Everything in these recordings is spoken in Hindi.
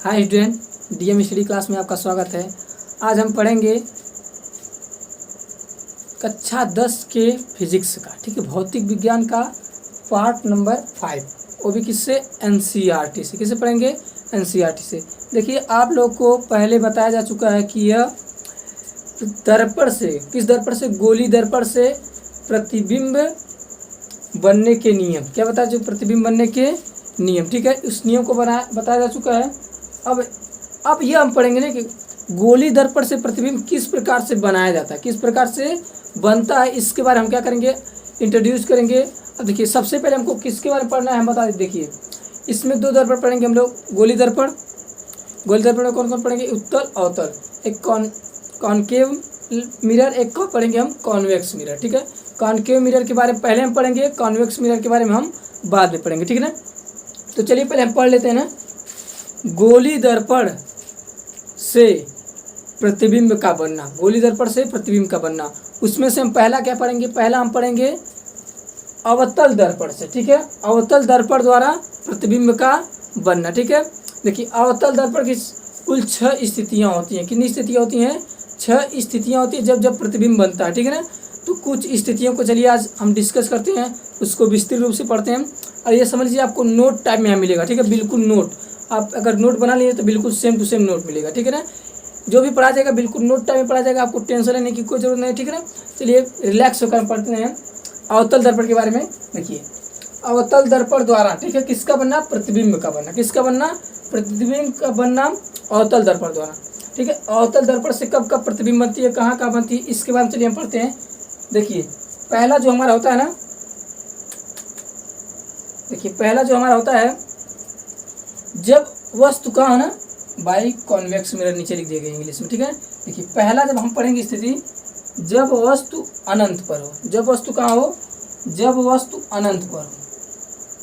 Hi student, DM study class में आपका स्वागत है। आज हम पढ़ेंगे कक्षा 10 के फिजिक्स का, ठीक है, भौतिक विज्ञान का पार्ट नंबर 5। वो भी किससे? एनसीईआरटी से। किससे पढ़ेंगे? एनसीईआरटी से। देखिए, आप लोग को पहले बताया जा चुका है कि यह दर्पण से, किस दर्पण से? गोली दर्पण से प्रतिबिंब बनने के नियम। क्या बताया? जो प्रतिबिंब बनने के नियम, ठीक है, उस नियम को बताया जा चुका है। अब यह हम पढ़ेंगे ना कि गोली दर्पण से प्रतिबिंब किस प्रकार से बनाया जाता है, किस प्रकार से बनता है, इसके बारे में हम क्या करेंगे? इंट्रोड्यूस करेंगे। अब देखिए, सबसे पहले हमको किसके बारे में पढ़ना है हम बता दें। देखिए, इसमें दो दर्पण पढ़ेंगे हम लोग, गोली दर्पण। गोली दर्पण में कौन कौन पढ़ेंगे? उत्तल, अवतल। एक कॉनकेव मिरर, एक को पढ़ेंगे हम कॉन्वेक्स मिरर, ठीक है। कॉनकेव मिरर के बारे में पहले हम पढ़ेंगे, कॉन्वेक्स मिरर के बारे में हम बाद में पढ़ेंगे, ठीक है ना। तो चलिए पहले हम पढ़ लेते हैं ना, गोली दर्पण से प्रतिबिंब का बनना। गोली दर्पण से प्रतिबिंब का बनना, उसमें से हम पहला क्या पढ़ेंगे? पहला हम पढ़ेंगे अवतल दर्पण से, ठीक है। अवतल दर्पण द्वारा प्रतिबिंब का बनना, ठीक है। देखिए, अवतल दर्पण की कुल 6 स्थितियां होती हैं। कितनी स्थितियां होती हैं? 6 स्थितियां होती हैं जब प्रतिबिंब बनता है, ठीक है ना। तो कुछ स्थितियों को चलिए आज हम डिस्कस करते हैं, उसको विस्तृत रूप से पढ़ते हैं। और ये समझ लीजिए, आपको नोट टाइप में यहाँ मिलेगा, ठीक है, बिल्कुल नोट। आप अगर नोट बना लिए तो बिल्कुल सेम टू सेम नोट मिलेगा, ठीक है ना। जो भी पढ़ा जाएगा बिल्कुल नोट टाइप में पढ़ा जाएगा, आपको टेंशन लेने की कोई जरूरत नहीं, ठीक है ना। चलिए रिलैक्स होकर हम पढ़ते हैं अवतल दर्पण के बारे में। देखिए, अवतल दर्पण द्वारा, ठीक है, किसका बनना? प्रतिबिंब का बनना। किसका बनना? प्रतिबिंब का बनना अवतल दर्पण द्वारा, ठीक है। अवतल दर्पण से कब कब प्रतिबिंब बनती है, कहाँ कहाँ बनती है, इसके बारे में चलिए हम पढ़ते हैं। देखिए, पहला जो हमारा होता है ना, देखिए पहला जो हमारा होता है, जब वस्तु का है ना, बाई कॉन्वेक्स मिरर नीचे लिख दिया गया इंग्लिश में, ठीक है। देखिए, पहला जब हम पढ़ेंगे स्थिति, जब वस्तु अनंत पर हो। जब वस्तु कहाँ हो? जब वस्तु अनंत पर हो।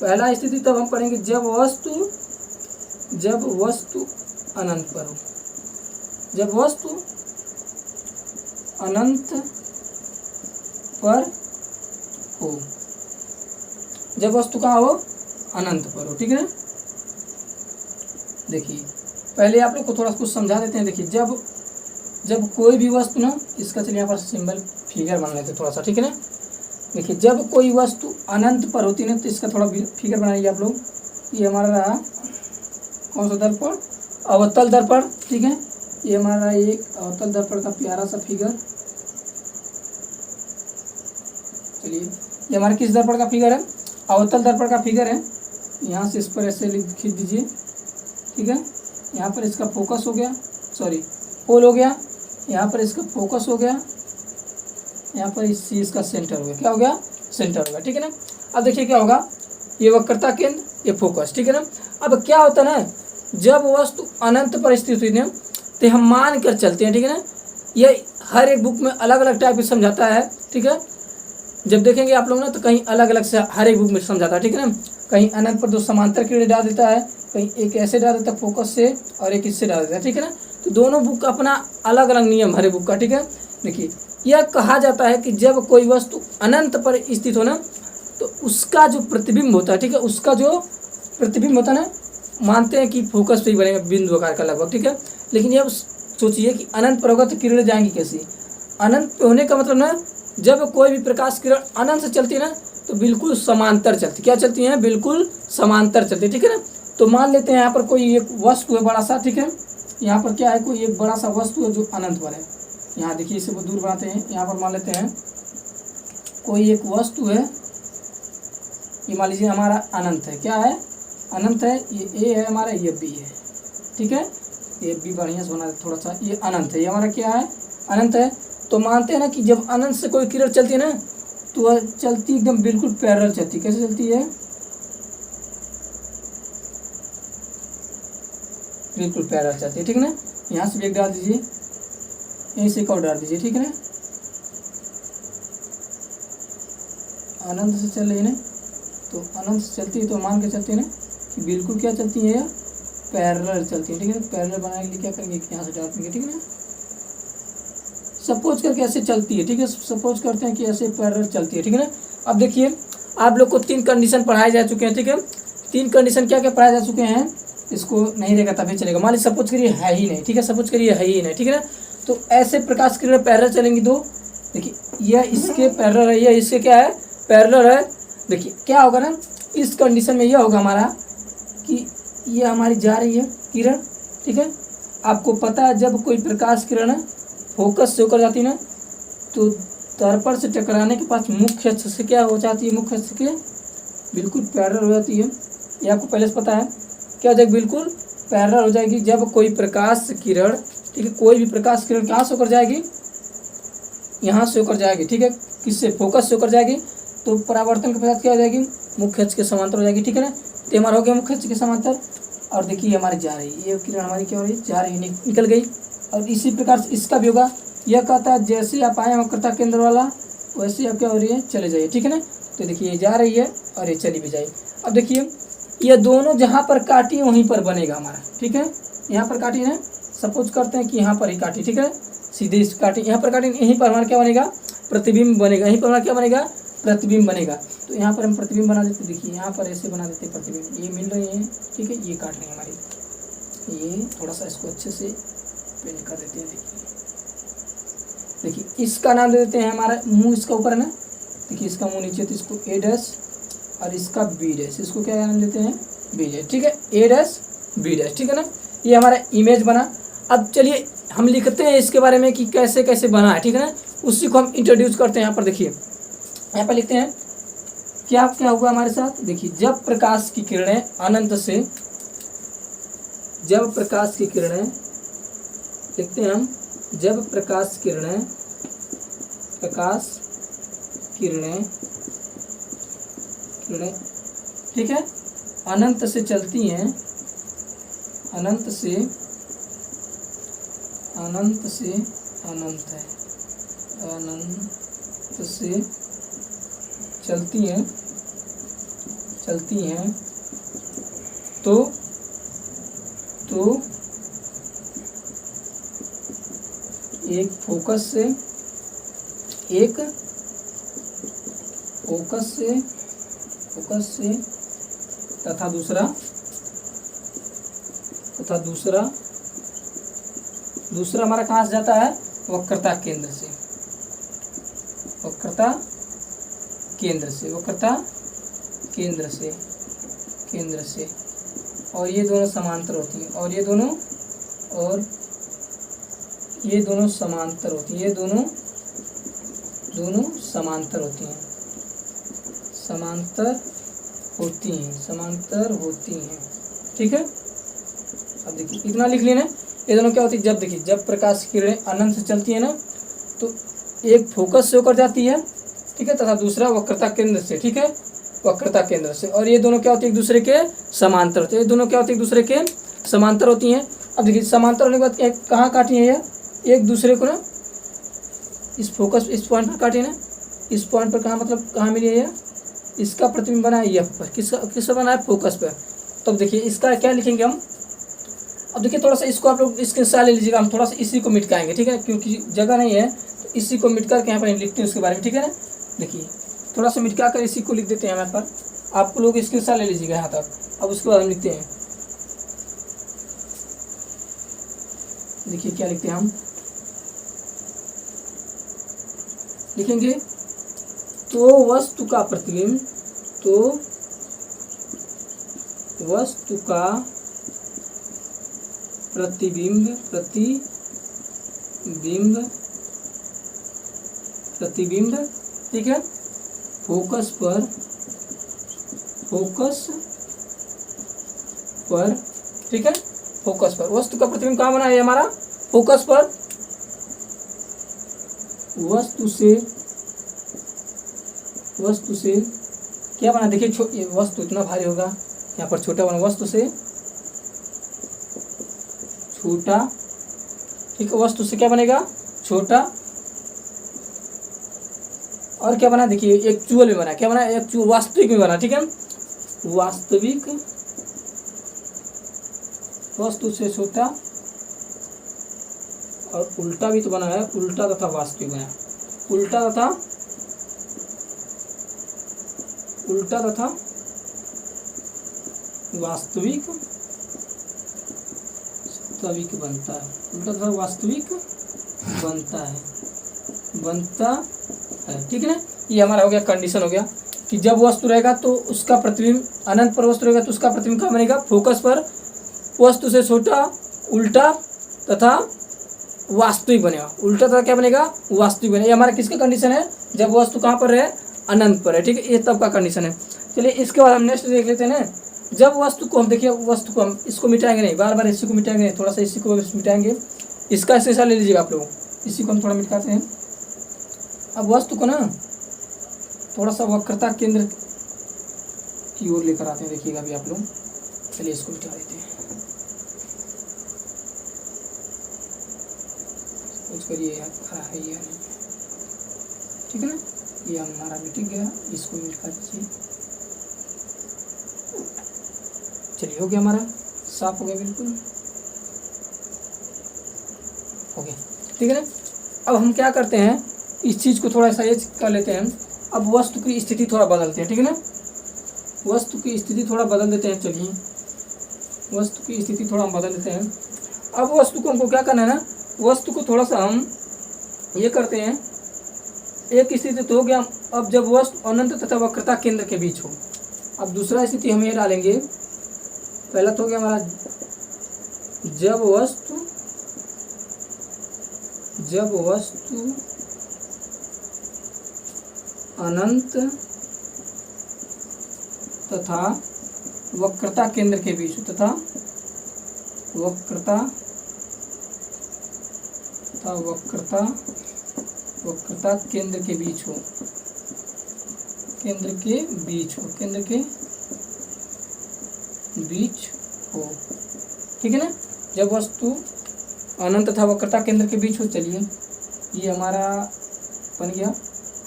पहला स्थिति तब हम पढ़ेंगे जब वस्तु अनंत पर हो। जब वस्तु अनंत पर हो। जब वस्तु कहाँ हो? अनंत पर हो, ठीक है ना। देखिए, पहले आप लोग को थोड़ा कुछ समझा देते हैं। देखिए, जब कोई भी वस्तु ना, इसका चलिए यहाँ पर सिंबल फिगर बना लेते हैं थोड़ा सा, ठीक है ना। देखिए, जब कोई वस्तु अनंत पर होती है ना, तो इसका थोड़ा फिगर बनाइए आप लोग। ये हमारा रहा कौन सा दर्पण? अवतल दर्पण, ठीक है। ये हमारा एक अवतल दर्पण का प्यारा सा फिगर। चलिए, ये हमारा किस दर्पण का फिगर है? अवतल दर्पण का फिगर है। यहाँ से इस पर ऐसे खींच दीजिए, ठीक है। यहाँ पर इसका फोकस हो गया, सॉरी पोल हो गया। यहाँ पर इसका फोकस हो गया, यहाँ पर इसका सेंटर हो गया। क्या हो गया? सेंटर हो गया, ठीक है ना। अब देखिए क्या होगा, ये वक्रता केंद्र, ये फोकस, ठीक है ना। अब क्या होता है ना, जब वस्तु अनंत पर स्थित हुई ना, तो हम मान कर चलते हैं, ठीक है ना। ये हर एक बुक में अलग अलग टाइप से समझाता है, ठीक है। जब देखेंगे आप लोग ना, तो कहीं अलग अलग से हर एक बुक में समझाता है, ठीक है ना। कहीं अनंत पर 2 समांतर किरणें डाल देता है, कहीं एक ऐसे डाल देता है फोकस से, और एक इससे डाल देता है, ठीक है ना। तो दोनों बुक का अपना अलग अलग नियम हर एक बुक का, ठीक है। देखिए, यह कहा जाता है कि जब कोई वस्तु अनंत पर स्थित हो ना, तो उसका जो प्रतिबिंब होता है, ठीक है, उसका जो प्रतिबिंब होता है ना, मानते हैं कि फोकस पे ही बनेगा बिंदु आकार का लगभग, ठीक है। लेकिन यह सोचिए कि अनंत पर होगा तो किरणें जाएंगी कैसी? अनंत पे होने का मतलब ना, जब कोई भी प्रकाश किरण अनंत से चलती है ना, तो बिल्कुल समांतर चलती। क्या चलती है? बिल्कुल समांतर चलती है, ठीक है ना। तो मान लेते हैं यहाँ पर कोई एक वस्तु है बड़ा सा, ठीक है। यहाँ पर क्या है? कोई एक बड़ा सा वस्तु है जो अनंत पर है। यहाँ देखिए, इसे वो दूर बनाते हैं। यहाँ पर मान लेते हैं कोई एक वस्तु है, ये मान लीजिए हमारा अनंत है। क्या है? अनंत है। ये ए है हमारा, ये बी है, ठीक है। ये बी बढ़िया से बना थोड़ा सा। ये अनंत है, ये हमारा क्या है? अनंत है। तो मानते हैं ना कि जब अनंत से कोई किरण चलती है ना, तो वह चलती एकदम बिल्कुल पैरेलल चलती। कैसे चलती है? बिल्कुल पैरेलल चलती है, ठीक है ना। यहाँ से भी एक डाल दीजिए, यहीं से एक और डाल दीजिए, ठीक है ना। अनंत से चल रही है ना, तो अनंत से चलती है, तो मान के चलती है ना कि बिल्कुल क्या चलती है? पैरेलल चलती है, ठीक है ना। पैरेलल बनाने के लिए क्या करेंगे? यहाँ से डाल देंगे, ठीक है ना। सपोज करके ऐसे चलती है, ठीक है। सपोज करते हैं कि ऐसे पैरेलल चलती है, ठीक है ना। अब देखिए, आप लोग को 3 कंडीशन पढ़ाए जा चुके हैं, ठीक है। 3 कंडीशन क्या क्या पढ़ाए जा चुके हैं? इसको नहीं देगा तभी चलेगा। मान लीजिए सपोज करिए है ही नहीं, ठीक है, सपोज करिए है ही नहीं, ठीक है ना। तो ऐसे प्रकाश किरण पैरेलल चलेंगी दो। देखिए यह इसके पैरेलल है, यह इसके क्या है, पैरेलल है। देखिए क्या होगा ना, इस कंडीशन में यह होगा हमारा कि ये हमारी जा रही है किरण, ठीक है। आपको पता है जब कोई प्रकाश किरण फोकस से होकर जाती है ना, तो दर्पण से टकराने के पास मुख्य अक्ष से क्या हो जाती है, मुख्य अक्ष के बिल्कुल पैरेलल हो जाती है। ये आपको पहले से पता है, क्या हो जाएगी, बिल्कुल पैरेलल हो जाएगी। जब कोई प्रकाश किरण, ठीक है, कोई भी प्रकाश किरण कहाँ से होकर जाएगी, यहाँ से होकर जाएगी, ठीक है, किससे, फोकस से होकर जाएगी, तो परावर्तन के पश्चात क्या हो जाएगी, मुख्य अक्ष के समांतर हो जाएगी, ठीक है ना। तो हमारा हो गया मुख्य अक्ष के समांतर। और देखिए हमारी जा रही है, ये किरण हमारी क्या हो रही है, जा रही है, निकल गई। और इसी प्रकार से इसका भी होगा। यह कहता है जैसे आप आए वक्रता केंद्र वाला, वैसे आप क्या हो रही है, चले जाइए, ठीक है ना। तो देखिए ये जा रही है और ये चली भी जाए। अब देखिए ये दोनों जहाँ पर काटी है वहीं पर बनेगा हमारा, ठीक है। यहाँ पर काटी है, सपोज करते हैं कि यहाँ पर ही काटी, ठीक है, सीधे इस काटी, यहाँ पर काटी, यहीं पर हमारा क्या बनेगा, प्रतिबिंब बनेगा। यहीं पर हमारा क्या बनेगा, प्रतिबिंब बनेगा। तो यहाँ पर हम प्रतिबिंब बना देते, देखिए यहाँ पर ऐसे बना देते प्रतिबिंब, ये मिल रही है, ठीक है, ये काट रही है हमारी। ये थोड़ा सा इसको अच्छे से पेंट कर देते हैं। देखिए इसका नाम दे देते हैं हमारा मुंह, इसका ऊपर है ना, देखिए इसका मुंह नीचे, तो इसको ए डैश और इसका बी डैश, इसको क्या नाम देते हैं, बी डैश, ठीक है, ए डैश बी डैश, ठीक है ना। ये हमारा इमेज बना। अब चलिए हम लिखते हैं इसके बारे में कि कैसे कैसे बना है, ठीक है ना, उसी को हम इंट्रोड्यूस करते हैं। यहाँ पर देखिए, यहाँ पर लिखते हैं क्या क्या हुआ हमारे साथ। देखिए जब प्रकाश की किरणें अनंत से, जब प्रकाश की किरणें, लिखते हैं हम, जब प्रकाश किरणें ठीक है, अनंत से चलती हैं, अनंत से अनंत से चलती हैं तो एक फोकस से तथा दूसरा हमारा कहाँ से जाता है, वक्रता केंद्र से, और ये दोनों समांतर होती हैं, और ये दोनों समांतर होती हैं, ये दोनों समांतर होती हैं, ठीक है। अब देखिए इतना लिख लेना, ये दोनों क्या होती है, जब देखिए जब प्रकाश की किरणें अनंत से चलती है ना, तो एक फोकस से होकर जाती है, ठीक है, तथा दूसरा वक्रता केंद्र से, ठीक है, वक्रता केंद्र से, और ये दोनों क्या होती है, एक दूसरे के समांतर होते हैं, ये दोनों क्या होती है, एक दूसरे के समांतर होती हैं। अब देखिए समांतर होने के बाद कहाँ काटी है, ये एक दूसरे को ना, इस फोकस, इस पॉइंट पर काटी ना, इस पॉइंट पर कहाँ, मतलब कहाँ मिली है, ये इसका प्रतिबिंब बना है एफ पर, किसका बना है, फोकस पर। तो अब देखिए इसका क्या लिखेंगे हम। अब देखिए थोड़ा सा इसको आप लोग इसके साथ ले लीजिएगा, हम थोड़ा सा इसी को मिटकाएंगे, ठीक है, क्योंकि जगह नहीं है, तो इसी को मिट करके यहाँ पर लिखते हैं उसके बारे में, ठीक है ना। देखिए थोड़ा सा मिटका कर इसी को लिख देते हैं यहाँ पर, आप लोग इसके साथ ले लीजिएगा यहाँ तक। अब उसके बाद हम लिखते हैं, देखिए क्या लिखते हैं हम, लिखेंगे तो वस्तु का प्रतिबिंब, प्रतिबिंब, ठीक है, फोकस पर, ठीक है, फोकस पर, वस्तु का प्रतिबिंब कहाँ बना है हमारा, फोकस पर, वस्तु से क्या बना, देखिए ये वस्तु इतना भारी होगा, यहाँ पर छोटा बना, वस्तु से छोटा, ठीक है, वस्तु से क्या बनेगा, छोटा, और क्या बना, देखिए एक चूल में बना, क्या बना, एक चूल वास्तविक में बना, ठीक है, वास्तविक, वस्तु से छोटा, और उल्टा भी तो बना है, उल्टा तथा वास्तविक बना, उल्टा तथा वास्तविक वास्तविक बनता है, उल्टा तथा वास्तविक बनता है। ठीक है ना, ये हमारा हो गया कंडीशन हो गया कि जब वस्तु रहेगा तो उसका प्रतिबिंब अनंत पर वस्तु रहेगा तो उसका प्रतिबिंब क्या बनेगा, फोकस पर वस्तु से छोटा, उल्टा तथा वास्तविक बनेगा। उल्टा तथा क्या बनेगा, वास्तविक बनेगा। ये हमारा किसका कंडीशन है, जब वस्तु कहाँ पर है, अनंत पर है। ठीक है, ये तब का कंडीशन है। चलिए इसके बाद हम नेक्स्ट देख लेते हैं ना, जब वस्तु को हम देखिए, वस्तु को हम इसको मिटाएंगे नहीं, बार बार इसी को मिटाएंगे नहीं, थोड़ा सा इसी को मिटाएंगे। इसका स्क्रीनशॉट ले लीजिएगा आप लोग, इसी को हम थोड़ा मिटाते हैं। अब वस्तु को ना थोड़ा सा वक्रता केंद्र की ओर लेकर आते हैं, देखिएगा अभी आप लोग। चलिए इसको मिटा देते हैं, कुछ करिए है या नहीं। ठीक है ना, ये हमारा मिट गया, इसको मिटा दीजिए। चलिए हो गया, हमारा साफ हो गया, बिल्कुल हो गया। ठीक है ना, अब हम क्या करते हैं, इस चीज़ को थोड़ा सा एज कर लेते हैं। अब वस्तु की स्थिति थोड़ा बदलते हैं। ठीक है ना, वस्तु की स्थिति थोड़ा बदल देते हैं। चलिए वस्तु की स्थिति थोड़ा हम बदल देते हैं। अब वस्तु को हमको क्या करना है ना, वस्तु को थोड़ा सा हम ये करते हैं, एक स्थिति तो हो गया। अब जब वस्तु अनंत तथा वक्रता केंद्र के बीच हो, अब दूसरा स्थिति हम ये डालेंगे। पहला तो हो गया हमारा जब वस्तु अनंत तथा वक्रता केंद्र के बीच हो, तथा वक्रता केंद्र के बीच हो, ठीक है ना, जब वस्तु अनंत तथा वक्रता केंद्र के बीच हो। चलिए ये हमारा बन गया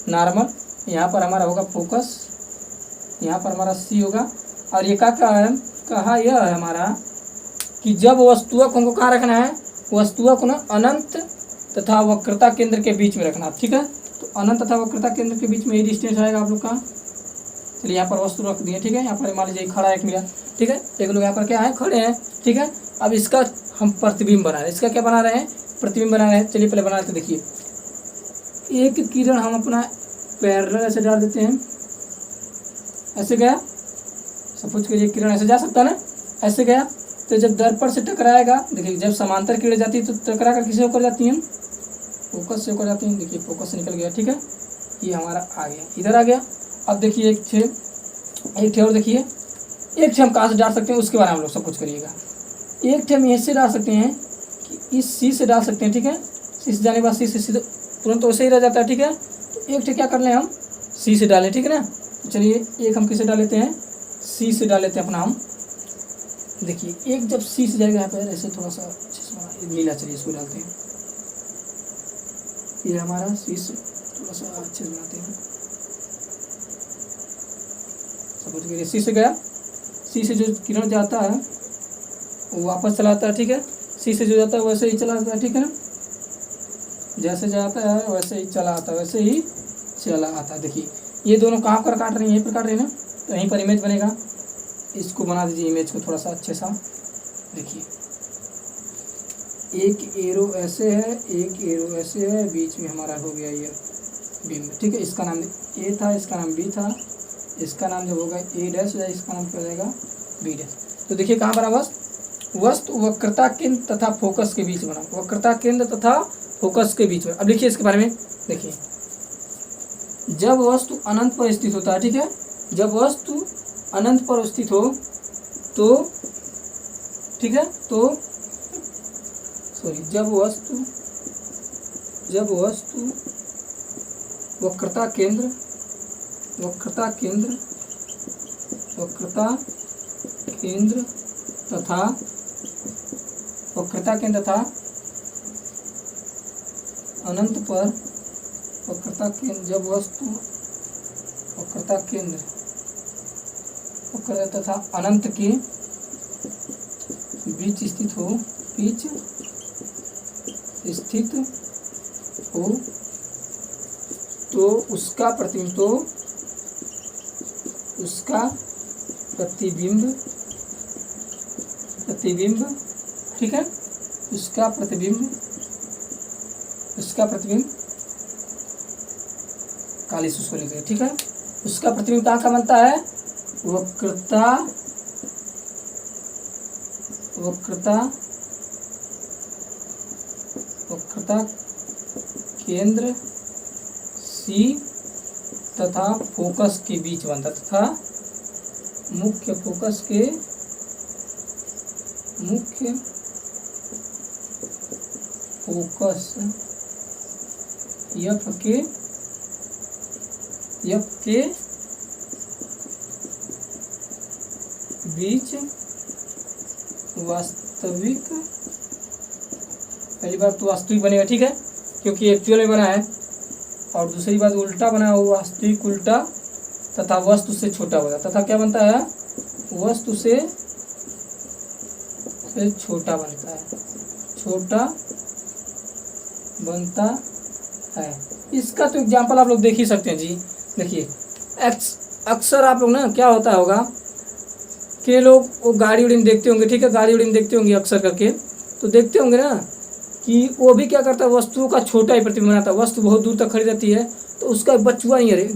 नॉर्मल, यहाँ पर हमारा होगा फोकस, यहाँ पर हमारा सी होगा। और ये क्या है, कहा यह है हमारा कि जब वस्तुओं को हमको कहाँ रखना है, वस्तुओं को ना अनंत तथा वक्रता केंद्र के बीच में रखना। ठीक है, तो अनंत तथा वक्रता केंद्र के बीच में ये डिस्टेंस आएगा आप लोग का। चलिए यहाँ पर वस्तु रख दिए। ठीक है, यहाँ पर मान लीजिए खड़ा एक मिला। ठीक है, एक लोग यहाँ पर क्या है, खड़े हैं। ठीक है, अब इसका हम प्रतिबिंब बना रहे हैं। इसका क्या बना रहे हैं, प्रतिबिंब बना रहे हैं। चलिए पहले बना लेते, देखिए एक किरण हम अपना पैरेलल ऐसे डाल देते हैं, ऐसे गया। सपोज करिए किरण ऐसे जा सकता है ना, ऐसे गया। तो जब दर्पण से टकराएगा, देखिए जब समांतर किरण जाती है तो टकरा कर किसे होकर जाती हैं, फोकस से होकर जाती हैं। देखिए फोकस से निकल गया। ठीक है, ये हमारा आ गया, इधर आ गया। अब देखिए एक ठे और देखिए, एक ठे हम कहाँ से डाल सकते हैं, उसके बारे में हम लोग सब कुछ करिएगा। एक ठे हम ऐसे डाल सकते हैं कि इस सी से डाल सकते हैं। ठीक है, सी से जाने के बाद सी से सीधे तुरंत तो वैसे ही रह जाता है। ठीक है, तो एक ठे क्या कर लें हम, सी से डालें। ठीक है ना, चलिए एक हम किसे डाल लेते हैं, सी से डाल लेते हैं अपना हम। देखिए एक जब सी से जाएगा यहाँ पर ऐसे थोड़ा सा अच्छे से नीला, चलिए इसको डालते हैं। ये हमारा सी से थोड़ा सा अच्छे से बनाते हैं। सपोज करिए सी से गया, सी से जो किरण जाता है वो वापस चला आता है। ठीक है, सी से जो जाता है वैसे ही चला आता है। ठीक है ना, जैसे जाता है वैसे ही चला आता है, वैसे ही चला आता है। देखिए ये दोनों कहाँ पर काट रही हैं, यहीं पर काट रही है ना, तो यहीं पर इमेज बनेगा। इसको बना दीजिए इमेज को थोड़ा सा अच्छे सा। देखिए एक एरो ऐसे है, एक एरो ऐसे है, बीच में हमारा हो गया ये बिंब। ठीक है, इसका नाम ए था, इसका नाम बी था, इसका नाम जब होगा ए डैश या इसका नाम क्या हो जाएगा, बी डैश। तो देखिए कहाँ बना, वस्तु वक्रता केंद्र तथा फोकस के बीच बना, वक्रता केंद्र तथा फोकस के बीच में। अब लिखिए इसके बारे में, देखिए जब वस्तु अनंत पर स्थित होता है। ठीक है, जब वस्तु अनंत पर स्थित हो तो, ठीक है, तो सॉरी जब वस्तु वक्रता केंद्र तथा अनंत पर वक्रता केंद्र, जब वस्तु वक्रता केंद्र तथा अनंत के बीच स्थित हो तो उसका प्रतिबिंब, ठीक है, उसका प्रतिबिंब काली उसको लिख, ठीक है। उसका प्रतिबिंब कहाँ का बनता है, वक्रता केंद्र सी तथा फोकस के बीच बनता, तथा मुख्य फोकस के एफ के बीच वास्तविक, पहली बार तो वास्तविक बनेगा, ठीक है, क्योंकि एक्चुअल में बना है, और दूसरी बात उल्टा बना हुआ, वास्तविक उल्टा, तथा वस्तु से छोटा होगा, तथा क्या बनता है, वस्तु से छोटा बनता है। इसका तो एग्जाम्पल आप लोग देख ही सकते हैं जी। देखिए अक्सर आप लोग ना क्या होता होगा कि लोग वो गाड़ी उड़ी में देखते होंगे, ठीक है, गाड़ी उड़ी में देखते होंगे अक्सर करके, तो देखते होंगे ना कि वो भी क्या करता है, वस्तुओं का छोटा ही प्रतिबिंब बनाता है। वस्तु बहुत दूर तक खड़ी रहती है तो उसका बच्चा नहीं है,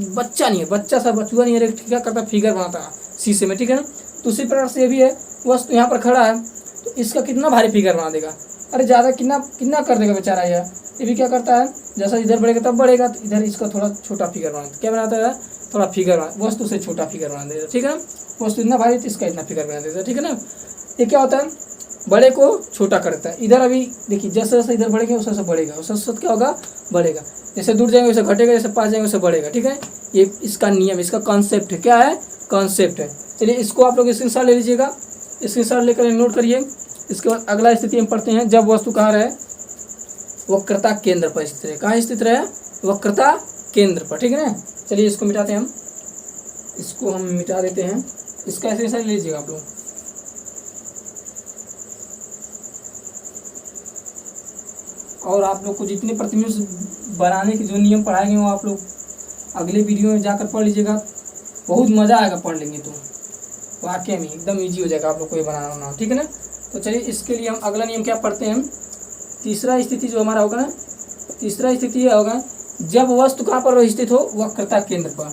क्या करता है, फिगर बनाता है शीशे में, ठीक है ना। तो उसी प्रकार से ये भी है, वस्तु यहाँ पर खड़ा है तो इसका कितना भारी फिगर बना देगा, अरे ज़्यादा कितना कर देगा बेचारा ये भी क्या करता है, जैसा इधर बढ़ेगा तब बढ़ेगा, तो इधर इसका थोड़ा छोटा फिगर बनाता है, क्या बनाता है, थोड़ा फिगर वस्तु से छोटा फिगर बना देता है, ठीक है ना। वस्तु इतना भारी तो इसका इतना फिगर बना देता है, ठीक है ना। ये क्या होता है, बड़े को छोटा करता है। इधर अभी देखिए जैसे जैसे इधर बढ़ेंगे वैसे बढ़ेगा, वैसे क्या होगा, बढ़ेगा, जैसे दूर जाएंगे वैसे घटेगा, जैसे पास जाएंगे वैसे बढ़ेगा, ठीक है। ये इसका नियम, इसका कॉन्सेप्ट है, क्या है, कॉन्सेप्ट है। चलिए इसको आप लोग स्क्रीनशॉट ले लीजिएगा, स्क्रीनशॉट लेकर नोट करिए। इसके बाद अगला स्थिति हम पढ़ते हैं, जब वस्तु कहाँ रहे, वक्रता केंद्र पर स्थित रहे। कहाँ स्थित रहे, वक्रता केंद्र पर, ठीक है ना। चलिए इसको मिटाते हैं, इसको हम मिटा देते हैं, इसका स्क्रीनशॉट ले लीजिएगा आप लोग। और आप लोग को जितने प्रतिबिंब बनाने के जो नियम पढ़ाएंगे वो आप लोग अगले वीडियो में जाकर पढ़ लीजिएगा, बहुत मज़ा आएगा पढ़ लेंगे तो वाकई में एकदम इजी हो जाएगा आप लोग को ये बनाना, ठीक है ना। तो चलिए इसके लिए हम अगला नियम क्या पढ़ते हैं, तीसरा स्थिति जो हमारा होगा ना, तीसरा स्थिति यह होगा, जब वस्तु कहाँ पर स्थित हो, वक्रता केंद्र पर।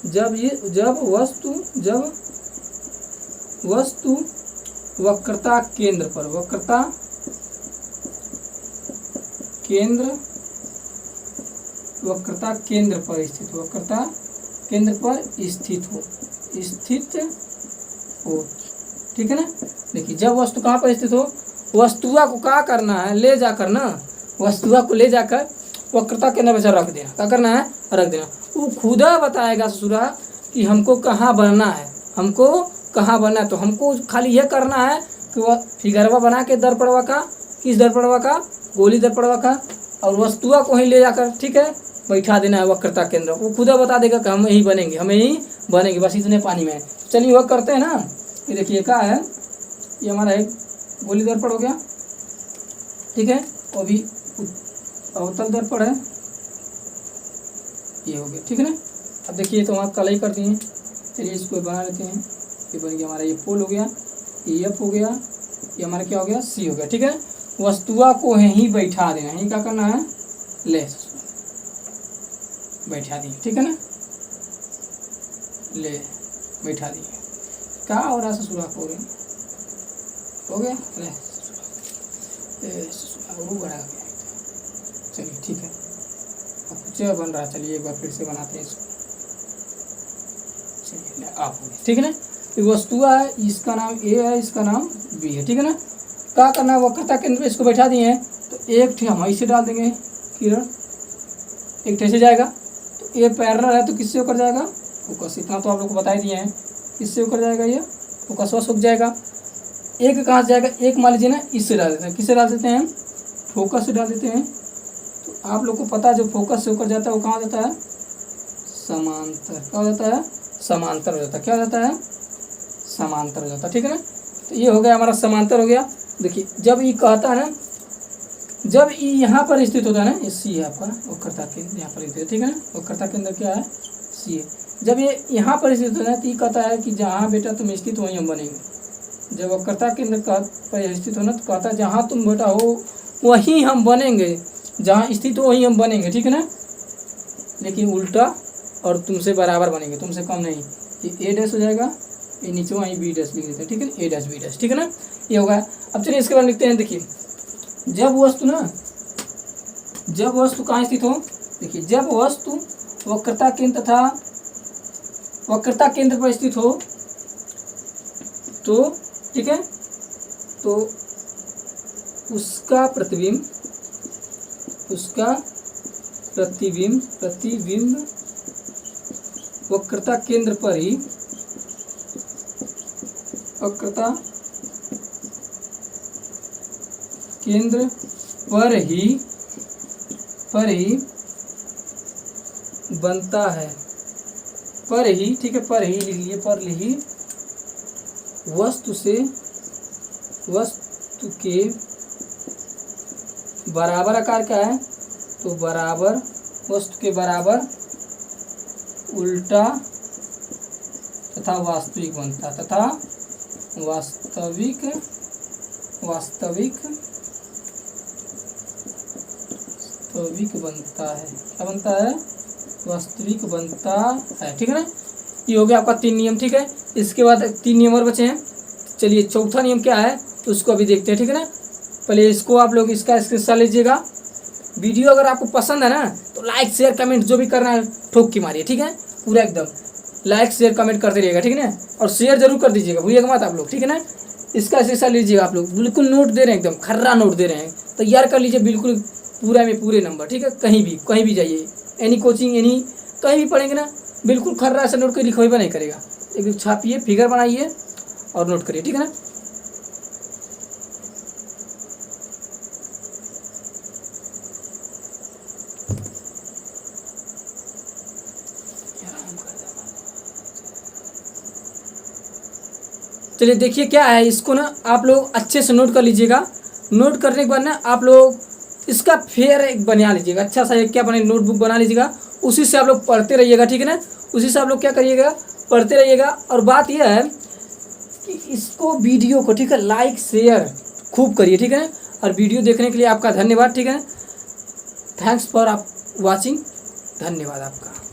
जब वस्तु वक्रता केंद्र पर, वक्रता केंद्र पर स्थित, वक्रता केंद्र पर स्थित हो, ठीक है ना। देखिए जब वस्तु कहाँ पर स्थित हो, वस्तुआ को क्या करना है, ले जाकर ना, वस्तुआ को ले जाकर वक्रता केंद्र पर रख देना, क्या करना है, रख देना। वो खुदा बताएगा ससुरा कि हमको कहाँ बनना है, तो हमको खाली यह करना है कि वह फिगरवा बना के दर्पणवा का, किस दर्पणवा का, गोली दर्पणवा का, और वस्तुआ को ही ले जाकर, ठीक है, बैठा देना है वक्रता केंद्र। वो खुदा बता देगा कि हम यही बनेंगे, बस इतने पानी में। चलिए वह करते हैं ना, ये देखिए क्या है, ये हमारा एक गोली दर्पण हो गया, ठीक है, और भी अवतल दर्पण है, ये हो गया, ठीक है ना। अब देखिए तो वहाँ कलई कर दिए, चलिए इसको बना लेते हैं, ये बन गया हमारा, ये पोल हो गया, ये एफ हो गया, ये हमारा क्या हो गया, सी हो गया, ठीक है। वस्तुआ को यहीं बैठा देना, यहीं क्या करना है, ले बैठा दिए, ठीक है ना, ले बैठा दिए। क्या हो रहा है ससुरा हो गया, ले बढ़ा गया, चलिए ठीक है। अब कुछ बन रहा है, चलिए एक बार फिर से बनाते हैं इसको, चलिए आप हो गया, ठीक है ना। ये वस्तुआ है, इसका नाम ए है, इसका नाम बी है, ठीक है ना। क्या करना है, वक्रता केंद्र पे इसको बैठा दिए हैं, तो एक ठे हम इसे डाल देंगे किरण, एक ठे से जाएगा, तो ये पैरेलल है तो किससे होकर जाएगा, फोकस। इतना तो आप लोग को बता ही दिए हैं, किससे होकर जाएगा, ये फोकस वश हो जाएगा। एक कहाँ से जाएगा, एक मान लीजिए ना, इससे डाल देते हैं, किससे डाल देते हैं, फोकस से डाल देते हैं। तो आप लोग को पता है जो फोकस से होकर जाता है वो कहाँ जाता है, समांतर, क्या हो जाता है, समांतर हो जाता है, क्या हो जाता है, समांतर हो जाता है, ठीक है ना। तो ये हो गया हमारा समांतर हो गया। देखिए जब ये कहता है ना, जब ये यहाँ पर स्थित होता है ना, ये सी है आपका वक्रता केंद्र, यहाँ पर स्थित है, ठीक है ना, वक्रता केंद्र क्या है, सी है। जब ये यहाँ पर स्थित होता है तो ये कहता है कि जहाँ बेटा तुम स्थित वहीं हम बनेंगे, जब वक्रता केंद्र का पर स्थित होना तो कहता है जहाँ तुम बेटा हो वहीं हम बनेंगे, जहाँ स्थित हो वहीं हम बनेंगे, ठीक है ना, लेकिन उल्टा और तुमसे बराबर बनेंगे, तुमसे कम नहीं। ये ए डैश हो जाएगा, ये नीचे वहीं बी डैश लिख देते हैं, ठीक है, ए डैश बी डैश, ठीक है ना, ये होगा। अब चलिए इसके बाद लिखते हैं, देखिए जब वस्तु कहाँ स्थित हो, देखिए जब वस्तु वक्रता केंद्र तथा वक्रता केंद्र पर स्थित हो तो, ठीक है, तो उसका प्रतिबिंब वक्रता केंद्र पर ही बनता है, पर ही, ठीक है, पर ही लिख लीजिए, पर ही वस्तु के बराबर आकार का है, तो बराबर वस्तु के बराबर उल्टा तथा वास्तविक बनता, तथा वास्तविक बनता है, क्या बनता है, वास्तविक बनता है, ठीक है ना। ये हो गया आपका 3 नियम, ठीक है। इसके बाद 3 नियम और बचे हैं। चलिए चौथा नियम क्या है तो उसको अभी देखते हैं, ठीक है ना। पहले इसको आप लोग इसका स्क्रीनशॉट लीजिएगा। वीडियो अगर आपको पसंद है ना तो लाइक शेयर कमेंट जो भी करना है ठोक के मारिए, ठीक है, पूरा एकदम लाइक शेयर कमेंट करते रहिएगा, ठीक है ना, और शेयर जरूर कर दीजिएगा, भूलिएगा मत आप लोग, ठीक है ना। इसका स्क्रीनशॉट लीजिएगा, आप लोग बिल्कुल नोट दे रहे हैं, एकदम खर्रा नोट दे रहे हैं, तैयार कर लीजिए बिल्कुल पूरा में पूरे नंबर, ठीक है। कहीं भी जाइए, एनी कोचिंग एनी कहीं भी पढ़ेंगे ना, बिल्कुल खर्रा से नोट कर लिखवाई नहीं करेगा, एक छापिए, फिगर बनाइए और नोट करिए, ठीक है ना। चलिए देखिए क्या है, इसको ना आप लोग अच्छे से नोट कर लीजिएगा। नोट करने के बाद ना आप लोग इसका फेयर एक बना लीजिएगा, अच्छा सा एक क्या बने नोटबुक बना लीजिएगा, उसी से आप लोग पढ़ते रहिएगा, ठीक है ना। उसी से आप लोग क्या करिएगा, पढ़ते रहिएगा। और बात यह है कि इसको वीडियो को, ठीक है, लाइक शेयर खूब करिए, ठीक है। और वीडियो देखने के लिए आपका धन्यवाद, ठीक है। थैंक्स फॉर आप वाचिंग, धन्यवाद आपका।